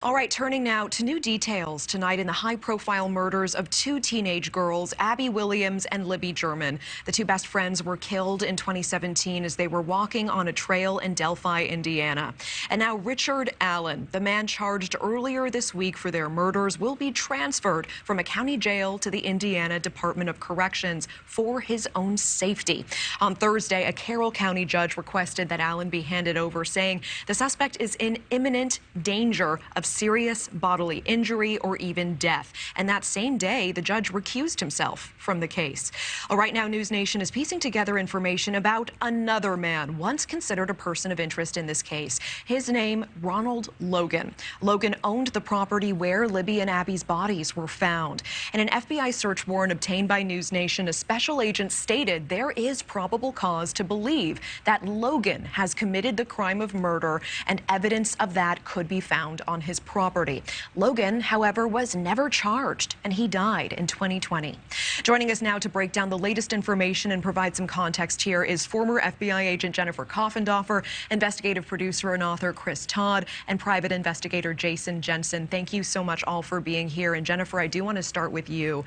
All right, turning now to new details tonight in the high-profile murders of two teenage girls, Abby Williams and Libby German. The two best friends were killed in 2017 as they were walking on a trail in Delphi, Indiana. And now Richard Allen, the man charged earlier this week for their murders, will be transferred from a county jail to the Indiana Department of Corrections for his own safety. On Thursday, a Carroll County judge requested that Allen be handed over, saying the suspect is in imminent danger of serious bodily injury or even death. And that same day, the judge recused himself from the case. Well, right now, News Nation is piecing together information about another man once considered a person of interest in this case. His name, Ronald Logan. Logan owned the property where Libby and Abby's bodies were found. In an FBI search warrant obtained by News Nation, a special agent stated there is probable cause to believe that Logan has committed the crime of murder, and evidence of that could be found on his property. Logan, however, was never charged, and he died in 2020. Joining us now to break down the latest information and provide some context here is former FBI agent Jennifer Coffindaffer, investigative producer and author Todd, and private investigator Jensen. Thank you so much all for being here. And Jennifer, I do want to start with you.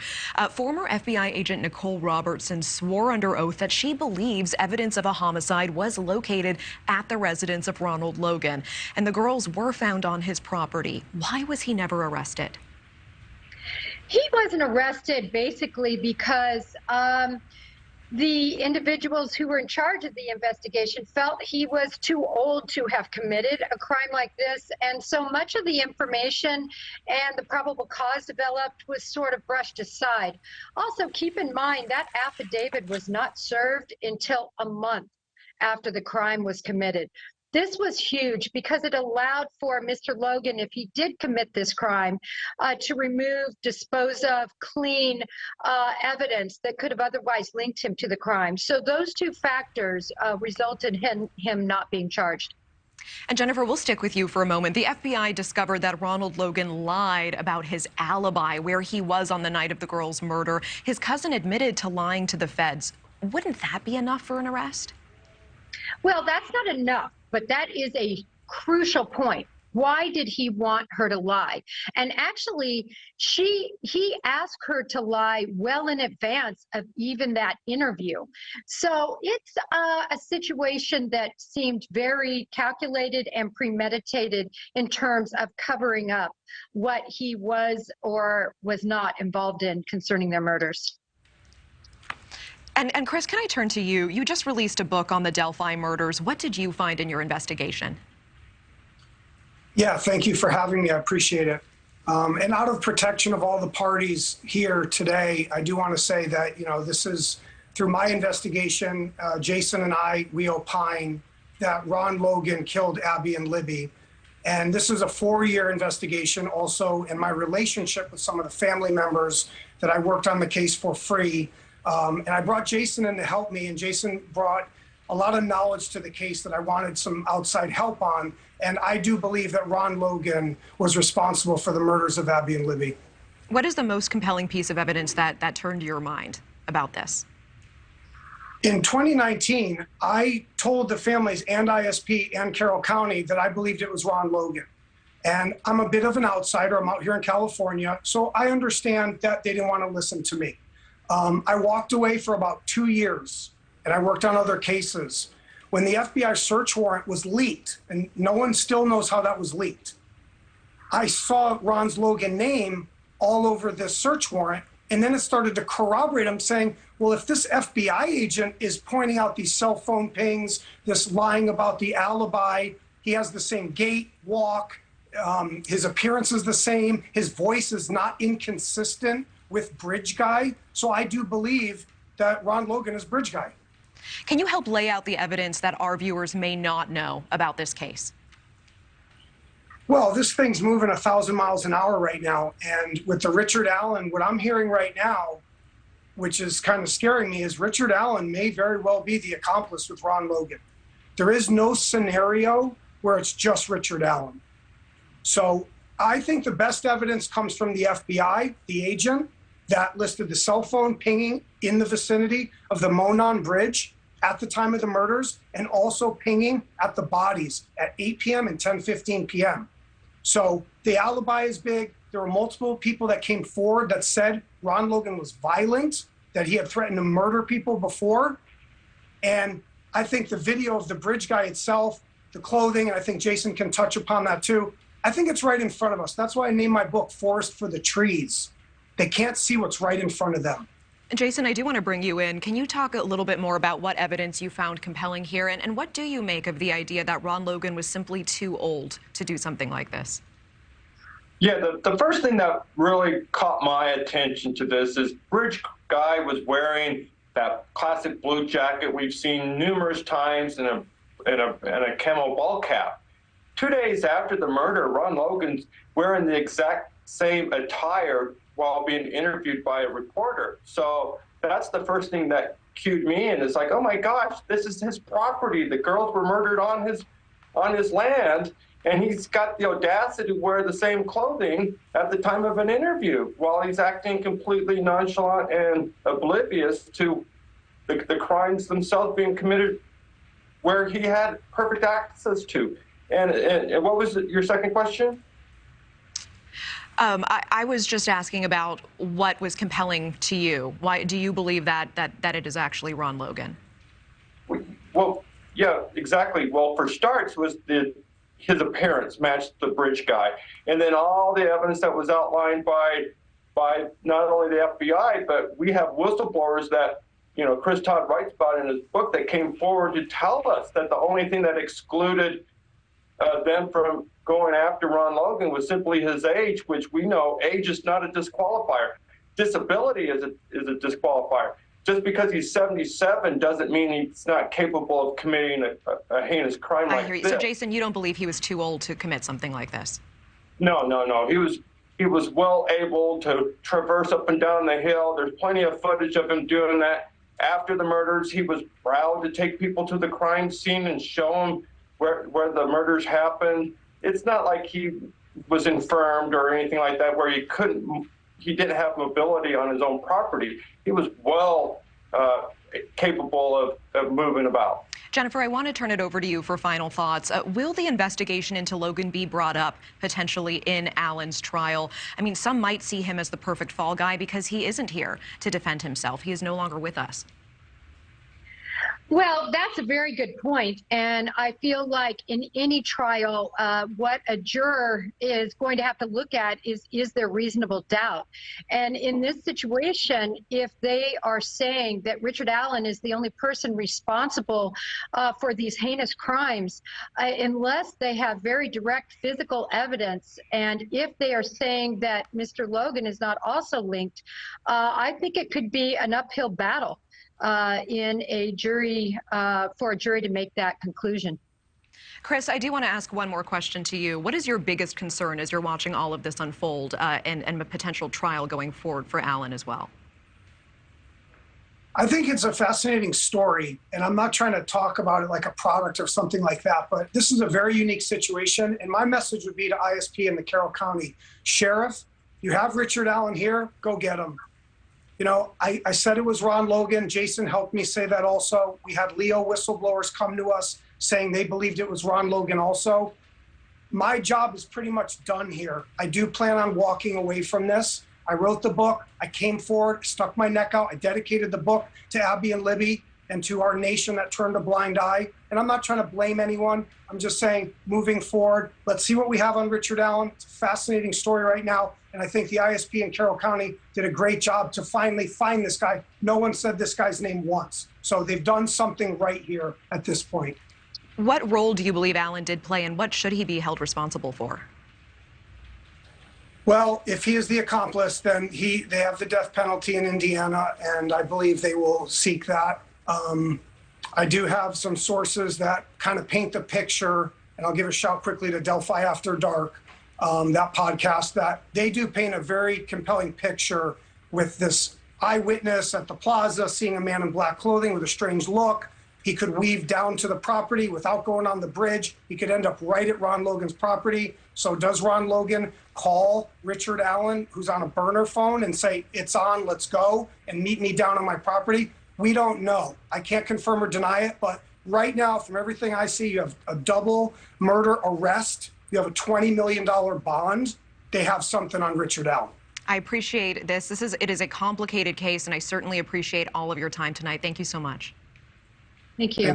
Former FBI agent Nicole Robertson swore under oath that she believes evidence of a homicide was located at the residence of Ronald Logan, and the girls were found on his property. Why was he never arrested? He wasn't arrested basically because the individuals who were in charge of the investigation felt he was too old to have committed a crime like this. And so much of the information and the probable cause developed was sort of brushed aside. Also, keep in mind that affidavit was not served until a month after the crime was committed. This was huge because it allowed for Mr. Logan, if he did commit this crime, to remove, dispose of, clean evidence that could have otherwise linked him to the crime. So those two factors resulted in him not being charged. And Jennifer, we'll stick with you for a moment. The FBI discovered that Ronald Logan lied about his alibi, where he was on the night of the girls' murder. His cousin admitted to lying to the feds. Wouldn't that be enough for an arrest? Well, that's not enough, but that is a crucial point. Why did he want her to lie? And actually, he asked her to lie well in advance of even that interview. So it's a situation that seemed very calculated and premeditated in terms of covering up what he was or was not involved in concerning their murders. And Chris, can I turn to you? You just released a book on the Delphi murders. What did you find in your investigation? Yeah, thank you for having me. I appreciate it. And out of protection of all the parties here today, I do want to say that, this is through my investigation, Jason and we opine that Ron Logan killed Abby and Libby. And this is a 4-year investigation also in my relationship with some of the family members that I worked on the case for free. And I brought Jason in to help me, and Jason brought a lot of knowledge to the case that I wanted some outside help on. And I do believe that Ron Logan was responsible for the murders of Abby and Libby. What is the most compelling piece of evidence that turned your mind about this? In 2019, I told the families and ISP and Carroll County that I believed it was Ron Logan. And I'm a bit of an outsider. I'm out here in California, so I understand that they didn't want to listen to me. I walked away for about 2 years, and I worked on other cases. When the FBI search warrant was leaked, and no one still knows how that was leaked, I saw Ron's Logan name all over this search warrant, and then it started to corroborate him, saying, well, if this FBI agent is pointing out these cell phone pings, this lying about the alibi, he has the same gait, walk, his appearance is the same, his voice is not inconsistent with Bridge Guy. So I do believe that Ron Logan is Bridge Guy. Can you help lay out the evidence that our viewers may not know about this case? Well, this thing's moving 1,000 miles an hour right now. And with the Richard Allen, what I'm hearing right now, which is kind of scaring me, is Richard Allen may very well be the accomplice with Ron Logan. There is no scenario where it's just Richard Allen. So I think the best evidence comes from the FBI, the agent that listed the cell phone pinging in the vicinity of the Monon Bridge at the time of the murders, and also pinging at the bodies at 8 p.m. and 10:15 p.m. So the alibi is big. There were multiple people that came forward that said Ron Logan was violent, that he had threatened to murder people before. And I think the video of the bridge guy itself, the clothing, and I think Jason can touch upon that too. I think it's right in front of us. That's why I named my book Forest for the Trees. They can't see what's right in front of them. Jason, I do want to bring you in. Can you talk a little bit more about what evidence you found compelling here? And what do you make of the idea that Ron Logan was simply too old to do something like this? Yeah, the first thing that really caught my attention to this is Bridge Guy was wearing that classic blue jacket we've seen numerous times and a camo ball cap. 2 days after the murder, Ron Logan's wearing the exact same attire while being interviewed by a reporter. So that's the first thing that cued me in. It's like, oh my gosh, this is his property. The girls were murdered on his land, and he's got the audacity to wear the same clothing at the time of an interview while he's acting completely nonchalant and oblivious to the crimes themselves being committed where he had perfect access to. And what was your second question? I was just asking about what was compelling to you. Why do you believe that it is actually Ron Logan? Well, yeah, exactly. Well, for starts, was his appearance matched the bridge guy, and then all the evidence that was outlined by not only the FBI, but we have whistleblowers that Chris Todd writes about in his book that came forward to tell us that the only thing that excluded them from going after Ron Logan was simply his age, which we know age is not a disqualifier. Disability is a disqualifier. Just because he's 77 doesn't mean he's not capable of committing a heinous crime like this. I hear you. So, Jason, you don't believe he was too old to commit something like this? No. He was well able to traverse up and down the hill. There's plenty of footage of him doing that. After the murders, he was proud to take people to the crime scene and show them where the murders happened. It's not like he was infirmed or anything like that where he didn't have mobility on his own property. He was well capable of moving about. Jennifer, I want to turn it over to you for final thoughts. Will the investigation into Logan be brought up potentially in Alan's trial? I mean, some might see him as the perfect fall guy because he isn't here to defend himself. He is no longer with us. Well, that's a very good point. And I feel like in any trial, what a juror is going to have to look at is there reasonable doubt? And in this situation, if they are saying that Richard Allen is the only person responsible for these heinous crimes, unless they have very direct physical evidence, and if they are saying that Mr. Logan is not also linked, I think it could be an uphill battle in a jury, for a jury to make that conclusion. Chris, I do want to ask one more question to you. What is your biggest concern as you're watching all of this unfold and a potential trial going forward for Allen as well? I think it's a fascinating story, and I'm not trying to talk about it like a product or something like that, but this is a very unique situation, and my message would be to ISP and the Carroll County Sheriff, you have Richard Allen here, go get him. I said it was Ron Logan. Jason helped me say that also. We had Leo whistleblowers come to us saying they believed it was Ron Logan also. My job is pretty much done here. I do plan on walking away from this. I wrote the book. I came forward, stuck my neck out. I dedicated the book to Abby and Libby and to our nation that turned a blind eye. And I'm not trying to blame anyone. I'm just saying, moving forward, let's see what we have on Richard Allen. It's a fascinating story right now. And I think the ISP in Carroll County did a great job to finally find this guy. No one said this guy's name once. So they've done something right here at this point. What role do you believe Allen did play, and what should he be held responsible for? Well, if he is the accomplice, then they have the death penalty in Indiana, and I believe they will seek that. I do have some sources that kind of paint the picture, and I'll give a shout quickly to Delphi After Dark, that podcast, that they do paint a very compelling picture with this eyewitness at the plaza seeing a man in black clothing with a strange look. He could weave down to the property without going on the bridge. He could end up right at Ron Logan's property. So does Ron Logan call Richard Allen, who's on a burner phone, and say, it's on, let's go, and meet me down on my property? We don't know. I can't confirm or deny it, but right now, from everything I see, you have a double murder arrest you have a $20 million bond, they have something on Richard Allen. I appreciate this. It is a complicated case, and I certainly appreciate all of your time tonight. Thank you so much. Thank you.